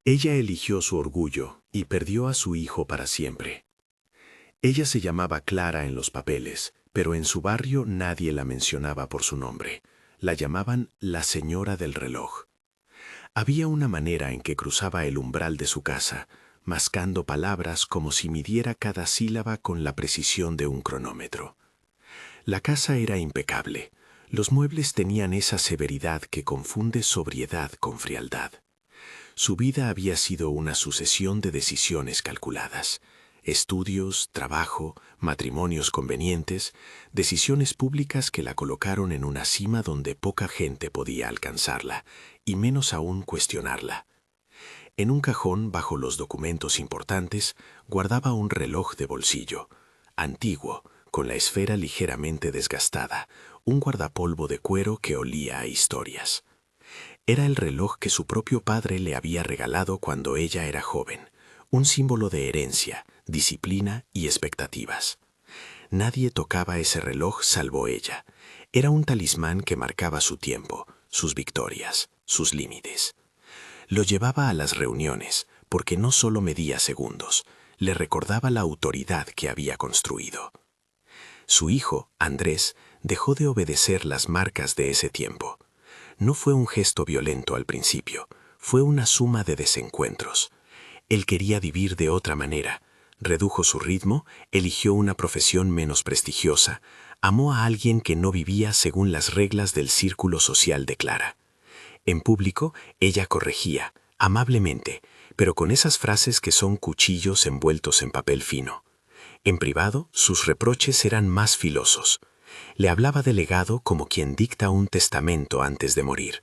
Ella eligió su orgullo y perdió a su hijo para siempre. Ella se llamaba Clara en los papeles, pero en su barrio nadie la mencionaba por su nombre. La llamaban la señora del reloj. Había una manera en que cruzaba el umbral de su casa, mascando palabras como si midiera cada sílaba con la precisión de un cronómetro. La casa era impecable. Los muebles tenían esa severidad que confunde sobriedad con frialdad. Su vida había sido una sucesión de decisiones calculadas. Estudios, trabajo, matrimonios convenientes, decisiones públicas que la colocaron en una cima donde poca gente podía alcanzarla, y menos aún cuestionarla. En un cajón, bajo los documentos importantes, guardaba un reloj de bolsillo, antiguo, con la esfera ligeramente desgastada, un guardapolvo de cuero que olía a historias. Era el reloj que su propio padre le había regalado cuando ella era joven, un símbolo de herencia, disciplina y expectativas. Nadie tocaba ese reloj salvo ella. Era un talismán que marcaba su tiempo, sus victorias, sus límites. Lo llevaba a las reuniones, porque no solo medía segundos, le recordaba la autoridad que había construido. Su hijo, Andrés, dejó de obedecer las marcas de ese tiempo. No fue un gesto violento al principio, fue una suma de desencuentros. Él quería vivir de otra manera, redujo su ritmo, eligió una profesión menos prestigiosa, amó a alguien que no vivía según las reglas del círculo social de Clara. En público, ella corregía, amablemente, pero con esas frases que son cuchillos envueltos en papel fino. En privado, sus reproches eran más filosos. Le hablaba del legado como quien dicta un testamento antes de morir.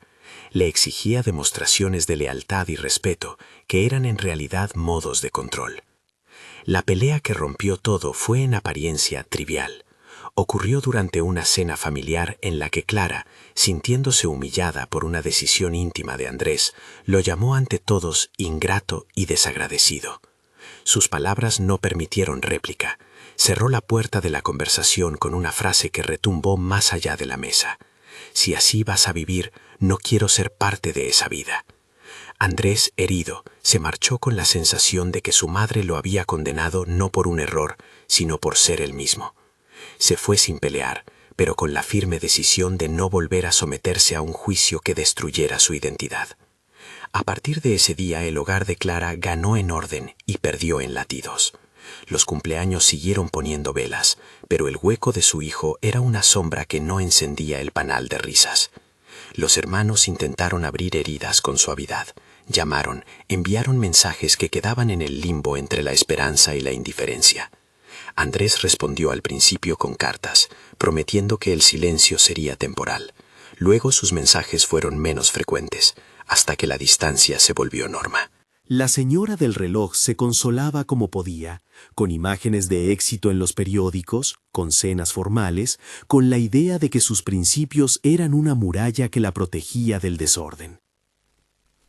Le exigía demostraciones de lealtad y respeto, que eran en realidad modos de control. La pelea que rompió todo fue en apariencia trivial. Ocurrió durante una cena familiar en la que Clara, sintiéndose humillada por una decisión íntima de Andrés, lo llamó ante todos ingrato y desagradecido. Sus palabras no permitieron réplica. Cerró la puerta de la conversación con una frase que retumbó más allá de la mesa. Si así vas a vivir, no quiero ser parte de esa vida. Andrés, herido, se marchó con la sensación de que su madre lo había condenado no por un error, sino por ser él mismo. Se fue sin pelear, pero con la firme decisión de no volver a someterse a un juicio que destruyera su identidad. A partir de ese día, el hogar de Clara ganó en orden y perdió en latidos. Los cumpleaños siguieron poniendo velas, pero el hueco de su hijo era una sombra que no encendía el panal de risas. Los hermanos intentaron abrir heridas con suavidad. Llamaron, enviaron mensajes que quedaban en el limbo entre la esperanza y la indiferencia. Andrés respondió al principio con cartas, prometiendo que el silencio sería temporal. Luego sus mensajes fueron menos frecuentes, hasta que la distancia se volvió norma. La señora del reloj se consolaba como podía, con imágenes de éxito en los periódicos, con cenas formales, con la idea de que sus principios eran una muralla que la protegía del desorden.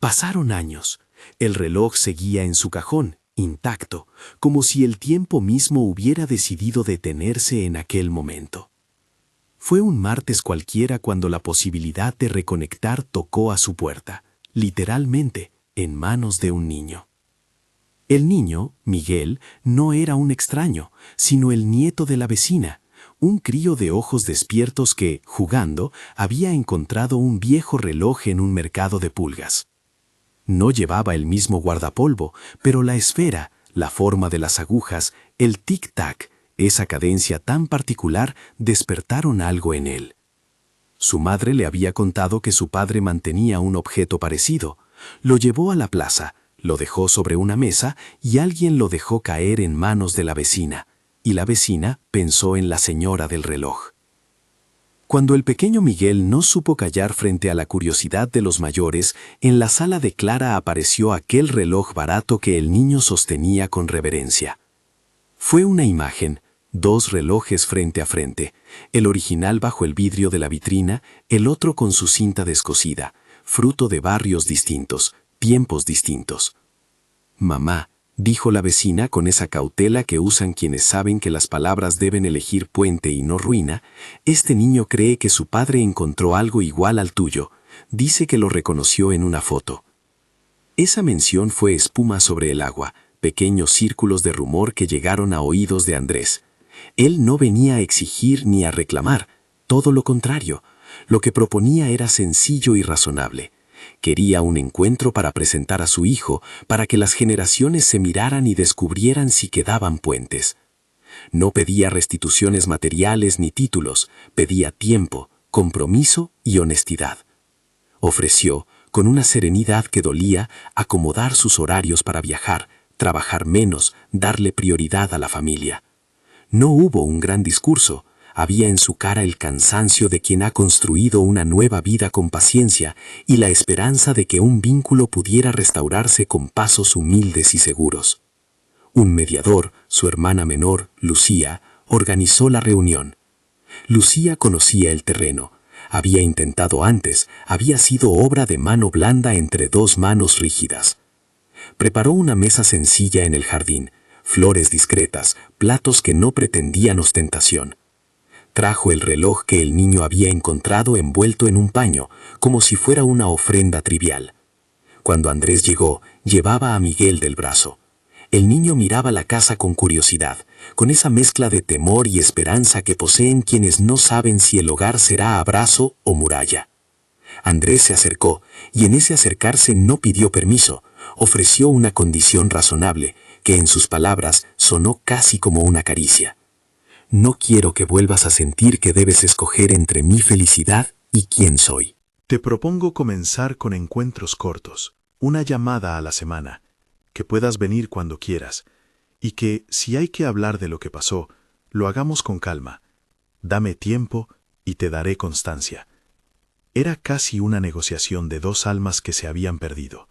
Pasaron años. El reloj seguía en su cajón, intacto, como si el tiempo mismo hubiera decidido detenerse en aquel momento. Fue un martes cualquiera cuando la posibilidad de reconectar tocó a su puerta, literalmente, en manos de un niño. El niño, Miguel, no era un extraño, sino el nieto de la vecina, un crío de ojos despiertos que, jugando, había encontrado un viejo reloj en un mercado de pulgas. No llevaba el mismo guardapolvo, pero la esfera, la forma de las agujas, el tic-tac, esa cadencia tan particular, despertaron algo en él. Su madre le había contado que su padre mantenía un objeto parecido. Lo llevó a la plaza, lo dejó sobre una mesa y alguien lo dejó caer en manos de la vecina, y la vecina pensó en la señora del reloj. Cuando el pequeño Miguel no supo callar frente a la curiosidad de los mayores, en la sala de Clara apareció aquel reloj barato que el niño sostenía con reverencia. Fue una imagen, dos relojes frente a frente, el original bajo el vidrio de la vitrina, el otro con su cinta descosida, fruto de barrios distintos, tiempos distintos. «Mamá», dijo la vecina con esa cautela que usan quienes saben que las palabras deben elegir puente y no ruina, «este niño cree que su padre encontró algo igual al tuyo. Dice que lo reconoció en una foto». Esa mención fue espuma sobre el agua, pequeños círculos de rumor que llegaron a oídos de Andrés. Él no venía a exigir ni a reclamar, todo lo contrario. Lo que proponía era sencillo y razonable. Quería un encuentro para presentar a su hijo, para que las generaciones se miraran y descubrieran si quedaban puentes. No pedía restituciones materiales ni títulos, pedía tiempo, compromiso y honestidad. Ofreció, con una serenidad que dolía, acomodar sus horarios para viajar, trabajar menos, darle prioridad a la familia. No hubo un gran discurso, había en su cara el cansancio de quien ha construido una nueva vida con paciencia y la esperanza de que un vínculo pudiera restaurarse con pasos humildes y seguros. Un mediador, su hermana menor, Lucía, organizó la reunión. Lucía conocía el terreno. Había intentado antes, había sido obra de mano blanda entre dos manos rígidas. Preparó una mesa sencilla en el jardín, flores discretas, platos que no pretendían ostentación. Trajo el reloj que el niño había encontrado envuelto en un paño, como si fuera una ofrenda trivial. Cuando Andrés llegó, llevaba a Miguel del brazo. El niño miraba la casa con curiosidad, con esa mezcla de temor y esperanza que poseen quienes no saben si el hogar será abrazo o muralla. Andrés se acercó, y en ese acercarse no pidió permiso, ofreció una condición razonable, que en sus palabras sonó casi como una caricia. No quiero que vuelvas a sentir que debes escoger entre mi felicidad y quién soy. Te propongo comenzar con encuentros cortos, una llamada a la semana, que puedas venir cuando quieras, y que, si hay que hablar de lo que pasó, lo hagamos con calma. Dame tiempo y te daré constancia. Era casi una negociación de dos almas que se habían perdido.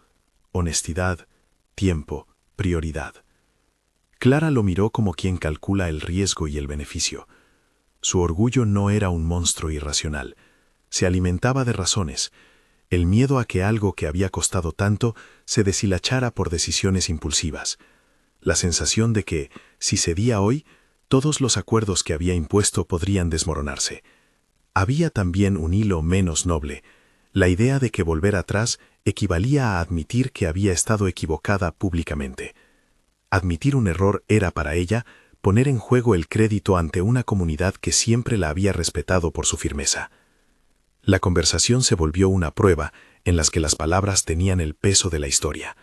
Honestidad, tiempo, prioridad. Clara lo miró como quien calcula el riesgo y el beneficio. Su orgullo no era un monstruo irracional. Se alimentaba de razones. El miedo a que algo que había costado tanto se deshilachara por decisiones impulsivas. La sensación de que, si cedía hoy, todos los acuerdos que había impuesto podrían desmoronarse. Había también un hilo menos noble, la idea de que volver atrás equivalía a admitir que había estado equivocada públicamente. Admitir un error era para ella poner en juego el crédito ante una comunidad que siempre la había respetado por su firmeza. La conversación se volvió una prueba en la que las palabras tenían el peso de la historia.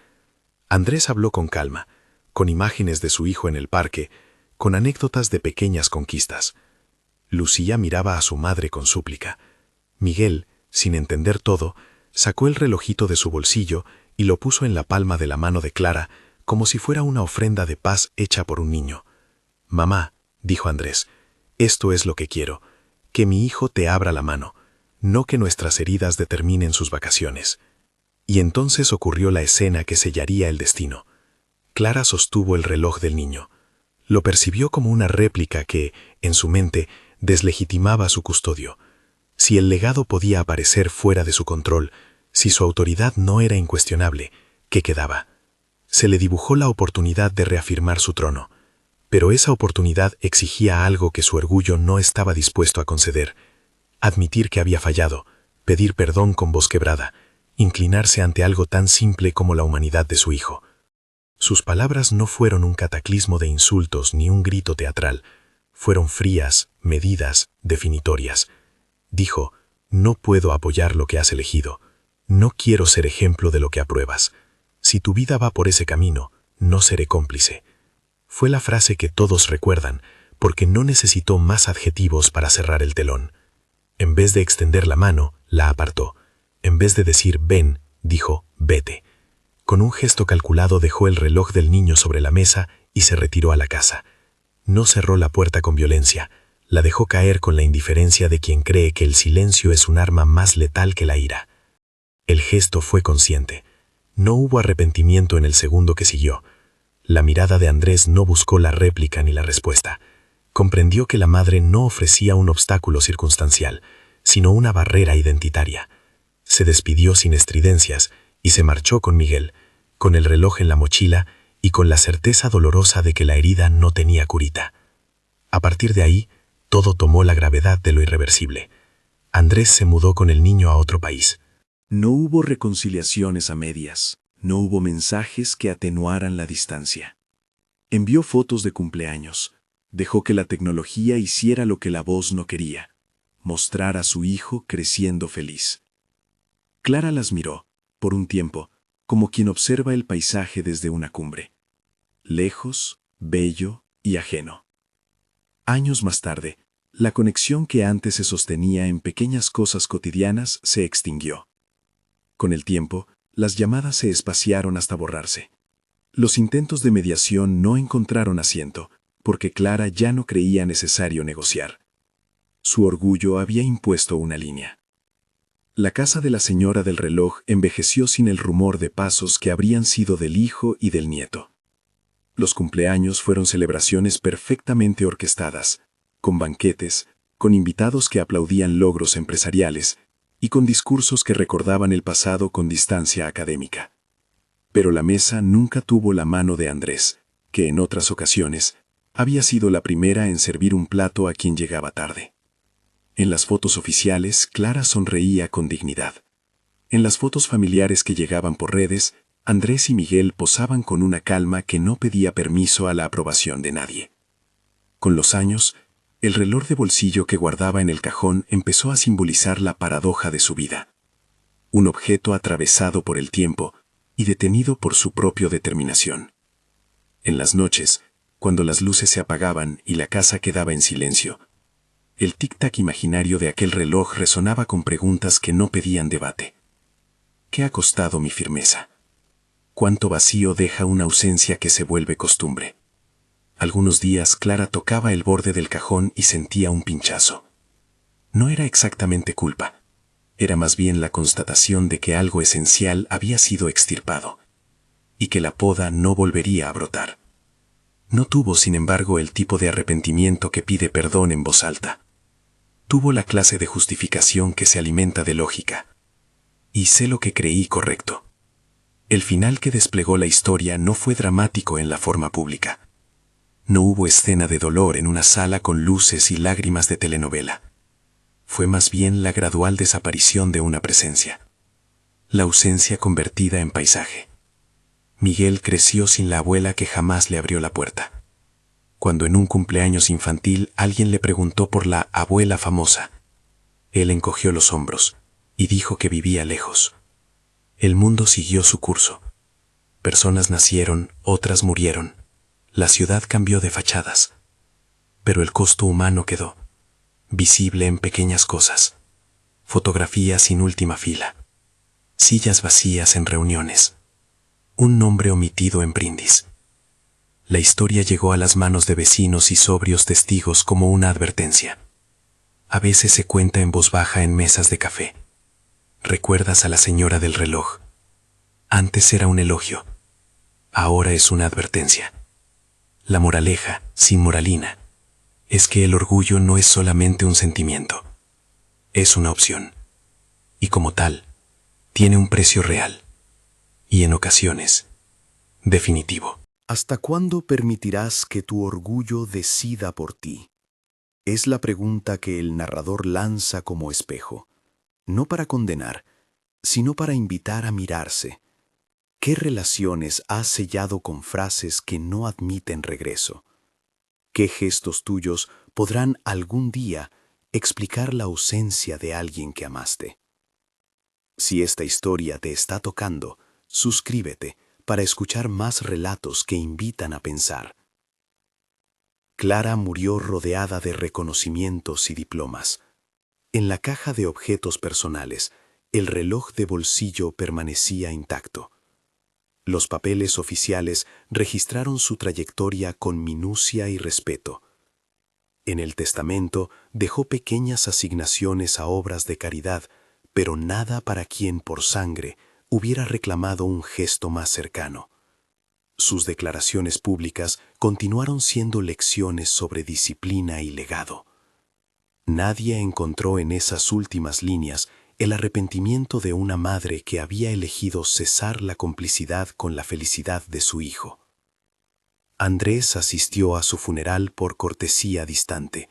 Andrés habló con calma, con imágenes de su hijo en el parque, con anécdotas de pequeñas conquistas. Lucía miraba a su madre con súplica. Miguel, sin entender todo, sacó el relojito de su bolsillo y lo puso en la palma de la mano de Clara, como si fuera una ofrenda de paz hecha por un niño. «Mamá», dijo Andrés, «esto es lo que quiero, que mi hijo te abra la mano, no que nuestras heridas determinen sus vacaciones». Y entonces ocurrió la escena que sellaría el destino. Clara sostuvo el reloj del niño. Lo percibió como una réplica que, en su mente, deslegitimaba a su custodio. Si el legado podía aparecer fuera de su control, si su autoridad no era incuestionable, ¿qué quedaba? Se le dibujó la oportunidad de reafirmar su trono, pero esa oportunidad exigía algo que su orgullo no estaba dispuesto a conceder: admitir que había fallado, pedir perdón con voz quebrada, inclinarse ante algo tan simple como la humanidad de su hijo. Sus palabras no fueron un cataclismo de insultos ni un grito teatral, fueron frías, medidas, definitorias. Dijo: «No puedo apoyar lo que has elegido, no quiero ser ejemplo de lo que apruebas. Si tu vida va por ese camino, no seré cómplice». Fue la frase que todos recuerdan, porque no necesitó más adjetivos para cerrar el telón. En vez de extender la mano, la apartó. En vez de decir «ven», dijo «vete». Con un gesto calculado dejó el reloj del niño sobre la mesa y se retiró a la casa. No cerró la puerta con violencia, la dejó caer con la indiferencia de quien cree que el silencio es un arma más letal que la ira. El gesto fue consciente. No hubo arrepentimiento en el segundo que siguió. La mirada de Andrés no buscó la réplica ni la respuesta. Comprendió que la madre no ofrecía un obstáculo circunstancial, sino una barrera identitaria. Se despidió sin estridencias y se marchó con Miguel, con el reloj en la mochila y con la certeza dolorosa de que la herida no tenía curita. A partir de ahí, todo tomó la gravedad de lo irreversible. Andrés se mudó con el niño a otro país. No hubo reconciliaciones a medias. No hubo mensajes que atenuaran la distancia. Envió fotos de cumpleaños. Dejó que la tecnología hiciera lo que la voz no quería: mostrar a su hijo creciendo feliz. Clara las miró, por un tiempo, como quien observa el paisaje desde una cumbre. Lejos, bello y ajeno. Años más tarde, la conexión que antes se sostenía en pequeñas cosas cotidianas se extinguió. Con el tiempo, las llamadas se espaciaron hasta borrarse. Los intentos de mediación no encontraron asiento, porque Clara ya no creía necesario negociar. Su orgullo había impuesto una línea. La casa de la señora del reloj envejeció sin el rumor de pasos que habrían sido del hijo y del nieto. Los cumpleaños fueron celebraciones perfectamente orquestadas, con banquetes, con invitados que aplaudían logros empresariales y con discursos que recordaban el pasado con distancia académica. Pero la mesa nunca tuvo la mano de Andrés, que en otras ocasiones había sido la primera en servir un plato a quien llegaba tarde. En las fotos oficiales, Clara sonreía con dignidad. En las fotos familiares que llegaban por redes, Andrés y Miguel posaban con una calma que no pedía permiso a la aprobación de nadie. Con los años, el reloj de bolsillo que guardaba en el cajón empezó a simbolizar la paradoja de su vida. Un objeto atravesado por el tiempo y detenido por su propia determinación. En las noches, cuando las luces se apagaban y la casa quedaba en silencio, el tic-tac imaginario de aquel reloj resonaba con preguntas que no pedían debate. ¿Qué ha costado mi firmeza? ¿Cuánto vacío deja una ausencia que se vuelve costumbre? Algunos días Clara tocaba el borde del cajón y sentía un pinchazo. No era exactamente culpa. Era más bien la constatación de que algo esencial había sido extirpado y que la poda no volvería a brotar. No tuvo, sin embargo, el tipo de arrepentimiento que pide perdón en voz alta. Tuvo la clase de justificación que se alimenta de lógica. Hice lo que creí correcto. El final que desplegó la historia no fue dramático en la forma pública. No hubo escena de dolor en una sala con luces y lágrimas de telenovela. Fue más bien la gradual desaparición de una presencia. La ausencia convertida en paisaje. Miguel creció sin la abuela que jamás le abrió la puerta. Cuando en un cumpleaños infantil alguien le preguntó por la abuela famosa, él encogió los hombros y dijo que vivía lejos. El mundo siguió su curso. Personas nacieron, otras murieron. La ciudad cambió de fachadas. Pero el costo humano quedó, visible en pequeñas cosas. Fotografías sin última fila. Sillas vacías en reuniones. Un nombre omitido en brindis. La historia llegó a las manos de vecinos y sobrios testigos como una advertencia. A veces se cuenta en voz baja en mesas de café. Recuerdas a la señora del reloj. Antes era un elogio. Ahora es una advertencia. La moraleja, sin moralina, es que el orgullo no es solamente un sentimiento. Es una opción. Y como tal, tiene un precio real. Y en ocasiones, definitivo. ¿Hasta cuándo permitirás que tu orgullo decida por ti? Es la pregunta que el narrador lanza como espejo, no para condenar, sino para invitar a mirarse. ¿Qué relaciones has sellado con frases que no admiten regreso? ¿Qué gestos tuyos podrán algún día explicar la ausencia de alguien que amaste? Si esta historia te está tocando, suscríbete para escuchar más relatos que invitan a pensar. Clara murió rodeada de reconocimientos y diplomas. En la caja de objetos personales, el reloj de bolsillo permanecía intacto. Los papeles oficiales registraron su trayectoria con minucia y respeto. En el testamento dejó pequeñas asignaciones a obras de caridad, pero nada para quien por sangre hubiera reclamado un gesto más cercano. Sus declaraciones públicas continuaron siendo lecciones sobre disciplina y legado. Nadie encontró en esas últimas líneas el arrepentimiento de una madre que había elegido cesar la complicidad con la felicidad de su hijo. Andrés asistió a su funeral por cortesía distante.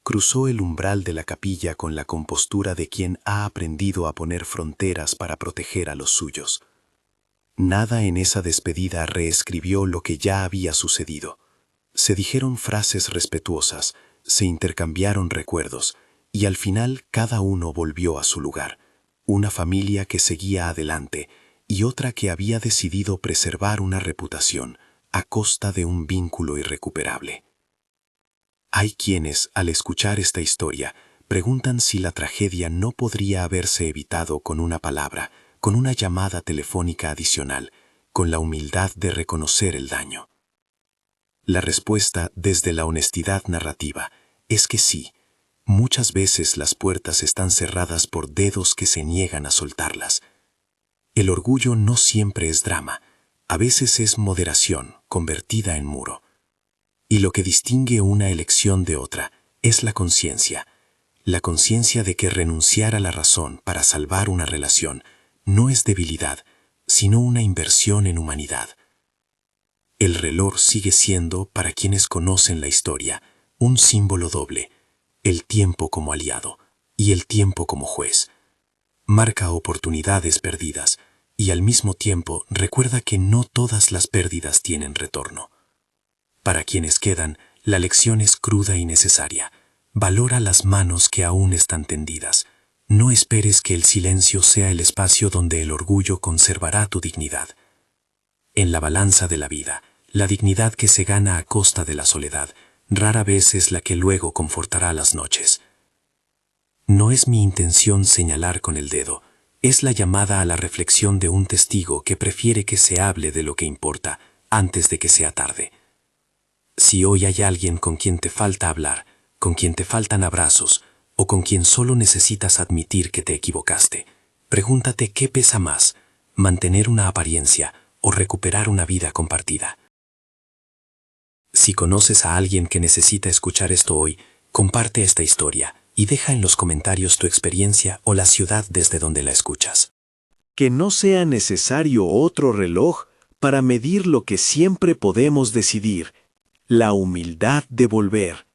Cruzó el umbral de la capilla con la compostura de quien ha aprendido a poner fronteras para proteger a los suyos. Nada en esa despedida reescribió lo que ya había sucedido. Se dijeron frases respetuosas, se intercambiaron recuerdos, y al final cada uno volvió a su lugar. Una familia que seguía adelante y otra que había decidido preservar una reputación a costa de un vínculo irrecuperable. Hay quienes, al escuchar esta historia, preguntan si la tragedia no podría haberse evitado con una palabra, con una llamada telefónica adicional, con la humildad de reconocer el daño. La respuesta, desde la honestidad narrativa, es que sí. Muchas veces las puertas están cerradas por dedos que se niegan a soltarlas. El orgullo no siempre es drama, a veces es moderación convertida en muro. Y lo que distingue una elección de otra es la conciencia de que renunciar a la razón para salvar una relación no es debilidad, sino una inversión en humanidad. El reloj sigue siendo, para quienes conocen la historia, un símbolo doble: el tiempo como aliado y el tiempo como juez. Marca oportunidades perdidas y al mismo tiempo recuerda que no todas las pérdidas tienen retorno. Para quienes quedan, la lección es cruda y necesaria. Valora las manos que aún están tendidas. No esperes que el silencio sea el espacio donde el orgullo conservará tu dignidad. En la balanza de la vida, la dignidad que se gana a costa de la soledad rara vez es la que luego confortará las noches. No es mi intención señalar con el dedo, es la llamada a la reflexión de un testigo que prefiere que se hable de lo que importa antes de que sea tarde. Si hoy hay alguien con quien te falta hablar, con quien te faltan abrazos, o con quien solo necesitas admitir que te equivocaste, pregúntate qué pesa más: mantener una apariencia o recuperar una vida compartida. Si conoces a alguien que necesita escuchar esto hoy, comparte esta historia y deja en los comentarios tu experiencia o la ciudad desde donde la escuchas. Que no sea necesario otro reloj para medir lo que siempre podemos decidir: la humildad de volver.